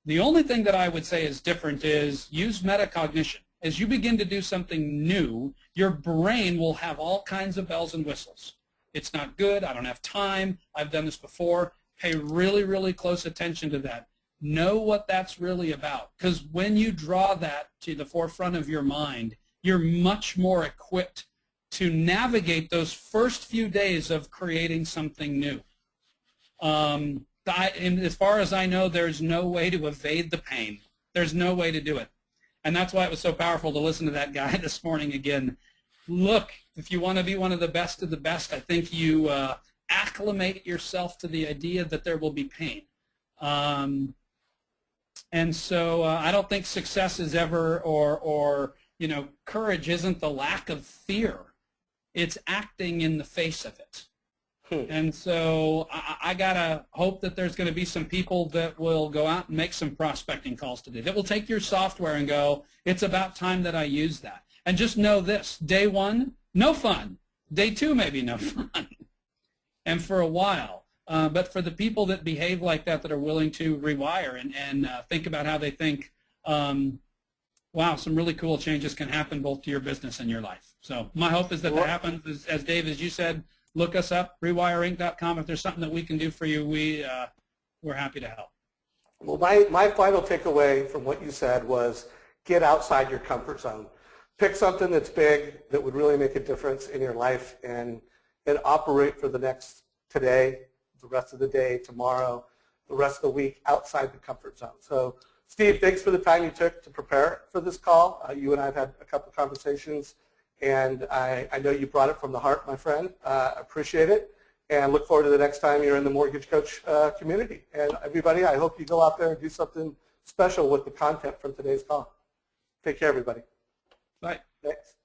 The only thing that I would say is different is use metacognition. As you begin to do something new, your brain will have all kinds of bells and whistles. It's not good. I don't have time. I've done this before. Pay really, really close attention to that. Know what that's really about, because when you draw that to the forefront of your mind, you're much more equipped to navigate those first few days of creating something new. And as far as I know, there's no way to evade the pain. There's no way to do it. And that's why it was so powerful to listen to that guy this morning again. Look, if you want to be one of the best, I think you acclimate yourself to the idea that there will be pain. And so I don't think success is ever, or courage isn't the lack of fear. It's acting in the face of it. And so I got to hope that there's going to be some people that will go out and make some prospecting calls today, that will take your software and go, it's about time that I use that. And just know this, day one, no fun. Day two, maybe no fun. And for a while. But for the people that behave like that are willing to rewire and think about how they think, wow, some really cool changes can happen both to your business and your life. So my hope is that that happens. As Dave, as you said, look us up, rewiring.com. If there's something that we can do for you, we're happy to help. Well, my final takeaway from what you said was get outside your comfort zone. Pick something that's big that would really make a difference in your life and operate for the next today, the rest of the day, tomorrow, the rest of the week outside the comfort zone. So, Steve, thanks for the time you took to prepare for this call. You and I have had a couple of conversations, and I know you brought it from the heart, my friend. Appreciate it, and look forward to the next time you're in the Mortgage Coach community. And everybody, I hope you go out there and do something special with the content from today's call. Take care, everybody. Bye. Thanks.